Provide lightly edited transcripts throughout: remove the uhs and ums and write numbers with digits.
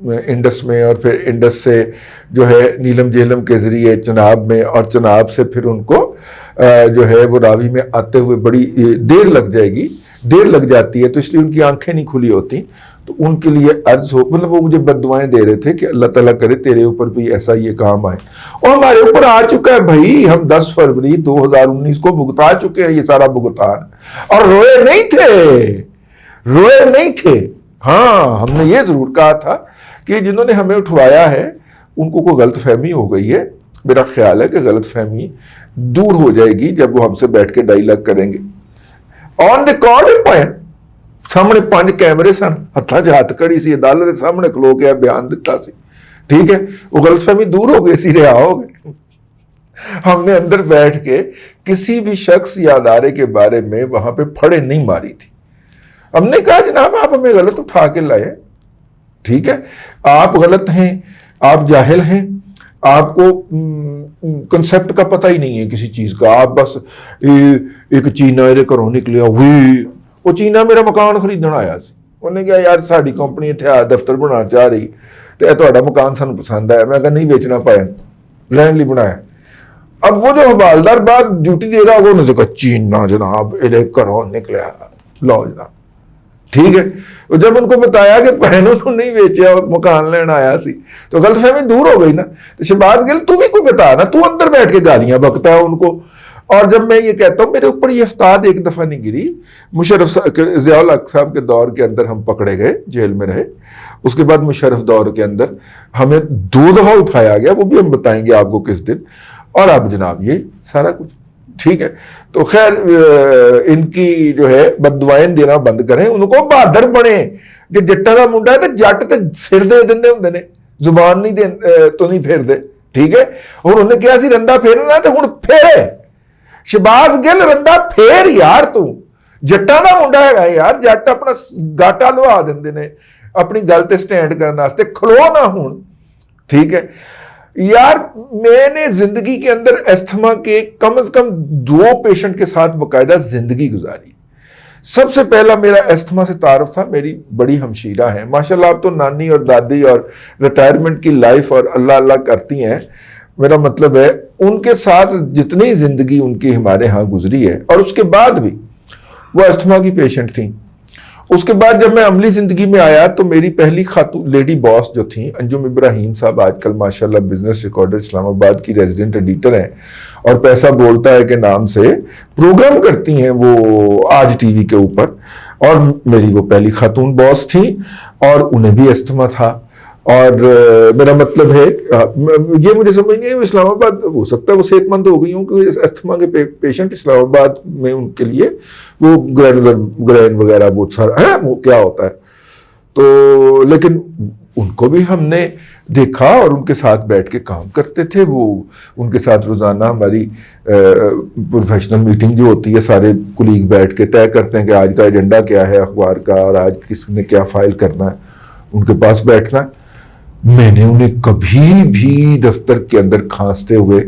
Indus میں اور پھر انڈس سے جو ہے نیلم جہلم کے ذریعے چناب میں اور چناب سے پھر ان کو جو ہے وہ راوی میں آتے ہوئے بڑی دیر لگ جاتی ہے، تو اس لیے ان کی آنکھیں نہیں کھلی ہوتی. تو ان کے لیے عرض ہو، مطلب وہ مجھے بد دعائیں دے رہے تھے کہ اللہ تعالیٰ کرے تیرے اوپر بھی ایسا یہ کام آئے. اور ہمارے اوپر آ چکا ہے بھائی، ہم 10 فروری 2019 کو بھگتا چکے ہیں یہ سارا بھگتان، اور روئے نہیں تھے. ہاں ہم نے یہ ضرور کہا تھا کہ جنہوں نے ہمیں اٹھوایا ہے ان کو کوئی غلط فہمی ہو گئی ہے. میرا خیال ہے کہ غلط فہمی دور ہو جائے گی جب وہ ہم سے بیٹھ کے ڈائیلاگ کریں گے. آن ریکارڈ پائیں سامنے 5 کیمرے سن، ہاتھاں 'چ ہاتھ کڑی سی، عدالت کے سامنے کھلو کے بیان دیتا سی. ٹھیک ہے، وہ غلط فہمی دور ہو گئی سی، رہا ہو گئے. ہم نے اندر بیٹھ کے کسی بھی شخص یا ادارے کے بارے میں وہاں پہ پھڑے نہیں ماری تھی. ہم نے کہا جناب آپ ہمیں غلط اٹھا کے لائے، ٹھیک ہے، آپ غلط ہیں، آپ جاہل ہیں، آپ کو کنسیپٹ کا پتہ ہی نہیں ہے کسی چیز کا. آپ بس ایک چینا یہ گھروں نکلیا ہوئی، وہ چینا میرا مکان خریدنا آیا سی. انہیں کہا یار ساڑی کمپنی اتنے دفتر بنا چاہ رہی تو تہاڈا مکان سانو پسند آیا. میں کہا نہیں بیچنا پایا، رہن لی بنایا. اب وہ جو حوالدار باہر ڈیوٹی دے رہا ہوگا انہوں نے کہا چینا جناب یہ گھروں نکلیا، لو جناب ٹھیک ہے. جب ان کو بتایا کہ بہنوں نے نہیں بیچیا اور مکان لینا آیا سی تو غلط فہمی دور ہو گئی نا. تو شہباز گل تو بھی کوئی بتا نا، تو اندر بیٹھ کے گالیاں بکتا ہے ان کو. اور جب میں یہ کہتا ہوں میرے اوپر یہ افتاد ایک دفعہ نہیں گری. مشرف ضیاء الحق صاحب کے دور کے اندر ہم پکڑے گئے، جیل میں رہے. اس کے بعد مشرف دور کے اندر ہمیں 2 دفعہ اٹھایا گیا، وہ بھی ہم بتائیں گے آپ کو کس دن. اور اب جناب یہ سارا کچھ ٹھیک ہے. تو خیر ان کی جو ہے بد دعائیں دینا بند کریں، ان کو بہادر بنے کہ جٹا کا منڈا ہے تو جٹ تے سر دے دیں ہوندے نے، زبان نہیں تو نہیں پھیر دے. ٹھیک ہے، اور انہوں نے کہا سی رندا پھیرنا تو ہوں پھیرے. شہباز گل رندا پھیر یار، تو جٹا کا منڈا ہے یار، جٹ اپنا گاٹا لوا دیں نے اپنی گل تے سٹینڈ کرنے واسطے، کھلو نہ ہون. ٹھیک ہے یار، میں نے زندگی کے اندر استھما کے کم از کم 2 پیشنٹ کے ساتھ باقاعدہ زندگی گزاری. سب سے پہلا میرا استھما سے تعارف تھا، میری بڑی ہمشیرہ ہیں ماشاءاللہ، اب تو نانی اور دادی اور ریٹائرمنٹ کی لائف اور اللہ کرتی ہیں. میرا مطلب ہے ان کے ساتھ جتنی زندگی ان کی ہمارے ہاں گزری ہے، اور اس کے بعد بھی وہ استھما کی پیشنٹ تھیں. اس کے بعد جب میں عملی زندگی میں آیا تو میری پہلی خاتون لیڈی باس جو تھیں انجم ابراہیم صاحب، آج کل ماشاءاللہ بزنس ریکارڈر اسلام آباد کی ریزیڈنٹ ایڈیٹر ہیں، اور پیسہ بولتا ہے کے نام سے پروگرام کرتی ہیں وہ آج ٹی وی کے اوپر. اور میری وہ پہلی خاتون باس تھیں، اور انہیں بھی استھما تھا. اور میرا مطلب ہے یہ مجھے سمجھ نہیں ہے اسلام آباد ہو سکتا ہے وہ صحت مند ہو گئی ہوں کہ استھما کے پیشنٹ اسلام آباد میں ان کے لیے وہ گرین وغیرہ وہ سارا ہے وہ کیا ہوتا ہے. تو لیکن ان کو بھی ہم نے دیکھا اور ان کے ساتھ بیٹھ کے کام کرتے تھے. وہ ان کے ساتھ روزانہ ہماری پروفیشنل میٹنگ جو ہوتی ہے، سارے کولیگ بیٹھ کے طے کرتے ہیں کہ آج کا ایجنڈا کیا ہے اخبار کا اور آج کس نے کیا فائل کرنا ہے، ان کے پاس بیٹھنا. میں نے انہیں کبھی بھی دفتر کے اندر کھانستے ہوئے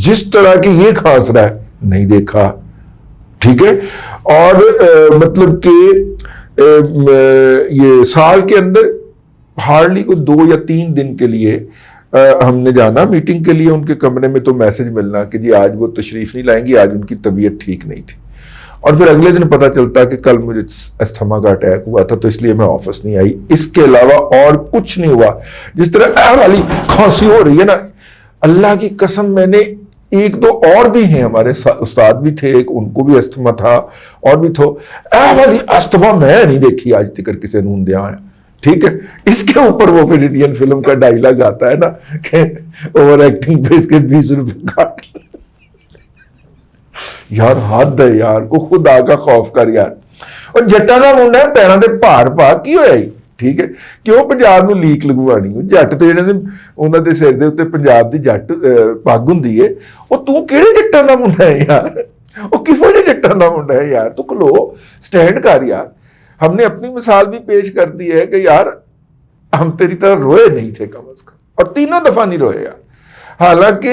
جس طرح کی یہ کھانس رہا ہے نہیں دیکھا. ٹھیک ہے، اور مطلب کہ یہ سال کے اندر ہارڈلی کو 2 یا 3 دن کے لیے ہم نے جانا میٹنگ کے لیے ان کے کمرے میں، تو میسج ملنا کہ جی آج وہ تشریف نہیں لائیں گی، آج ان کی طبیعت ٹھیک نہیں تھی. اور پھر اگلے دن پتا چلتا کہ کل مجھے استھما کا اٹیک ہوا تھا تو اس لیے میں آفس نہیں آئی. اس کے علاوہ اور کچھ نہیں ہوا. جس طرح والی کھانسی ہو رہی ہے نا، اللہ کی قسم میں نے 1-2 اور بھی ہیں ہمارے استاد بھی تھے، ان کو بھی استھما تھا اور بھی تھو، والی استھما میں نہیں دیکھی آج تک کسی نون دیا ہے. ٹھیک ہے، اس کے اوپر وہ پھر انڈین فلم کا ڈائیلاگ آتا ہے نا کہ اوور ایکٹنگ پہ اس کے 20 روپے کاٹ. یار حد ہے یار، کو خدا کا خوف کر یار. اور جٹا کا منڈا ہے پیروں دے بھار پا کی ہویا ہی. ٹھیک ہے، کیوں پنجاب نو لیک لگوانی؟ جٹ تے جڑے نے انہاں دے سر دے اوتے پنجاب دی جٹ پگ ہوندی ہے، او تو کیڑے جٹاں دا منڈا ہے یار؟ او کیہو جے جٹاں دا منڈا ہے یار؟ تو کھلو سٹینڈ کر یار. ہم نے اپنی مثال بھی پیش کر دی ہے کہ یار ہم تیری طرح روئے نہیں تھے کم از کم، اور 3 دفعہ نہیں روئے یار. حالانکہ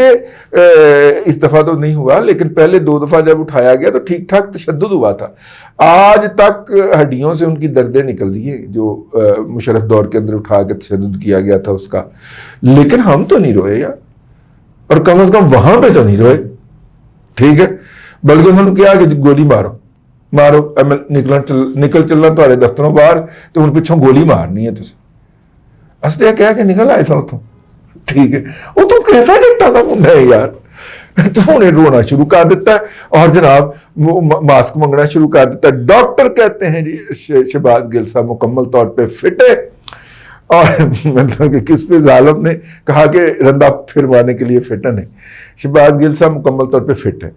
اس دفعہ تو نہیں ہوا، لیکن پہلے 2 دفعہ جب اٹھایا گیا تو ٹھیک ٹھاک تشدد ہوا تھا. آج تک ہڈیوں سے ان کی دردیں نکل رہی ہیں جو مشرف دور کے اندر اٹھا کے تشدد کیا گیا تھا اس کا. لیکن ہم تو نہیں روئے یار، اور کم از کم وہاں پہ تو نہیں روئے. ٹھیک ہے، بلکہ انہوں نے کیا کہ گولی مارو نکل چلنا تھوڑے دفتروں باہر تو ان پچھوں گولی مارنی ہے تجھے. استے کہہ کے نکل آئے سن اتوں. ٹھیک ہے، وہ تو کیسا جٹا تھا منڈا ہے یار. تو انہیں رونا شروع کر دیتا ہے اور جناب ماسک منگنا شروع کر دیتا ہے. ڈاکٹر کہتے ہیں جی شہباز گل صاحب مکمل طور پہ فٹ ہے، اور مطلب کہ کس پہ ظالم نے کہا کہ رندہ پھروانے کے لیے فٹ ہے. نہیں، شہباز گل صاحب مکمل طور پہ فٹ ہے.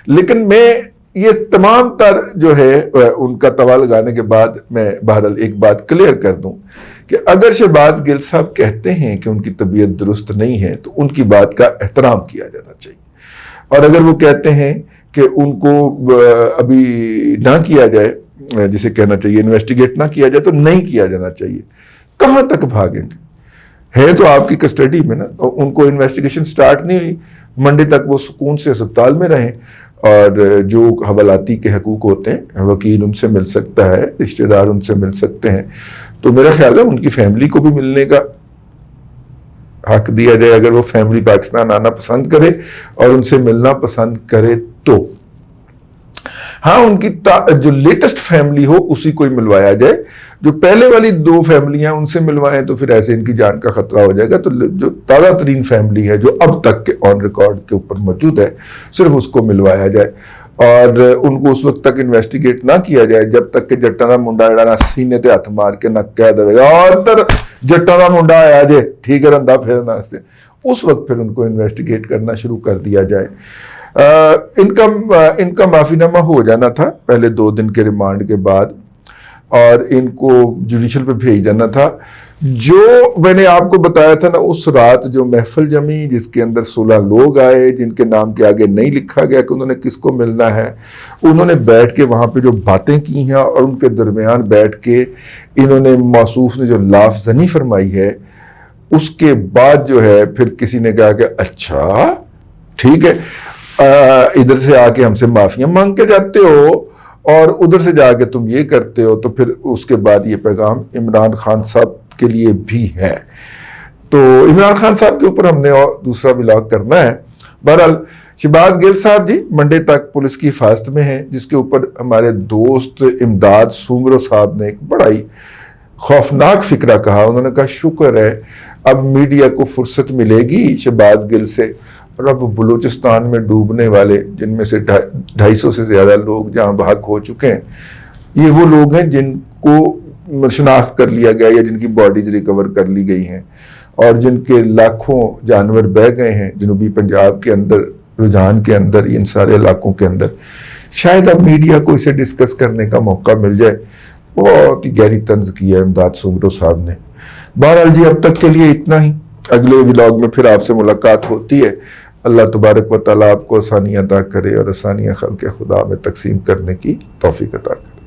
لیکن میں یہ تمام تر جو ہے ان کا توا لگانے کے بعد میں بہرحال ایک بات کلیئر کر دوں کہ اگر شہباز گل صاحب کہتے ہیں کہ ان کی طبیعت درست نہیں ہے تو ان کی بات کا احترام کیا جانا چاہیے، اور اگر وہ کہتے ہیں کہ ان کو ابھی نہ کیا جائے، جسے کہنا چاہیے انویسٹیگیٹ نہ کیا جائے، تو نہیں کیا جانا چاہیے. کہاں تک بھاگیں گے؟ ہے تو آپ کی کسٹڈی میں نا. ان کو انویسٹیگیشن سٹارٹ نہیں ہوئی، منڈے تک وہ سکون سے اسپتال میں رہیں، اور جو حوالاتی کے حقوق ہوتے ہیں، وکیل ان سے مل سکتا ہے، رشتہ دار ان سے مل سکتے ہیں، تو میرا خیال ہے ان کی فیملی کو بھی ملنے کا حق دیا جائے اگر وہ فیملی پاکستان آنا پسند کرے اور ان سے ملنا پسند کرے تو. ہاں، ان کی جو لیٹسٹ فیملی ہو اسی کو ہی ملوایا جائے. جو پہلے والی 2 فیملیاں ان سے ملوائیں تو پھر ایسے ان کی جان کا خطرہ ہو جائے گا. تو جو تازہ ترین فیملی ہے جو اب تک کے آن ریکارڈ کے اوپر موجود ہے صرف اس کو ملوایا جائے، اور ان کو اس وقت تک انویسٹیگیٹ نہ کیا جائے جب تک کہ جٹا دا منڈا جڑا نا سینے تے ہاتھ مار کے نہ کہہ دے گا اور تر جٹا دا منڈا آیا جے ٹھیک ہے رندہ پھیرنا واسطے، اس وقت پھر ان کو انویسٹیگیٹ کرنا شروع کر دیا جائے. ان کا معافی نامہ ہو جانا تھا پہلے 2 دن کے ریمانڈ کے بعد، اور ان کو جوڈیشل پہ بھیج جانا تھا. جو میں نے آپ کو بتایا تھا نا اس رات جو محفل جمی جس کے اندر 16 لوگ آئے جن کے نام کے آگے نہیں لکھا گیا کہ انہوں نے کس کو ملنا ہے، انہوں نے بیٹھ کے وہاں پہ جو باتیں کی ہیں اور ان کے درمیان بیٹھ کے انہوں نے موصوف نے جو لاف زنی فرمائی ہے، اس کے بعد جو ہے پھر کسی نے کہا کہ اچھا ٹھیک ہے ادھر سے آ کے ہم سے معافیاں مانگ کے جاتے ہو اور ادھر سے جا کے تم یہ کرتے ہو. تو پھر اس کے بعد یہ پیغام عمران خان صاحب کے لیے بھی ہے. تو عمران خان صاحب کے اوپر ہم نے اور دوسرا ولاگ کرنا ہے. بہرحال شہباز گل صاحب جی منڈے تک پولیس کی حفاظت میں ہیں، جس کے اوپر ہمارے دوست امداد سومرو صاحب نے ایک بڑا ہی خوفناک فکرہ کہا. انہوں نے کہا شکر ہے اب میڈیا کو فرصت ملے گی شہباز گل سے، اور اب وہ بلوچستان میں ڈوبنے والے جن میں سے 250 سے زیادہ لوگ جہاں بحق ہو چکے ہیں، یہ وہ لوگ ہیں جن کو شناخت کر لیا گیا یا جن کی باڈیز ریکور کر لی گئی ہیں اور جن کے لاکھوں جانور بہ گئے ہیں جنوبی پنجاب کے اندر، رجحان کے اندر، ان سارے علاقوں کے اندر. شاید اب میڈیا کو اسے ڈسکس کرنے کا موقع مل جائے. بہت ہی گہری طنز کی ہے امداد سومرو صاحب نے. بہرحال جی اب تک کے لیے اتنا ہی. اگلے ولاگ میں پھر آپ سے ملاقات ہوتی ہے. اللہ تبارک و تعالیٰ آپ کو آسانیاں عطا کرے اور آسانیاں خلق خدا میں تقسیم کرنے کی توفیق عطا کرے.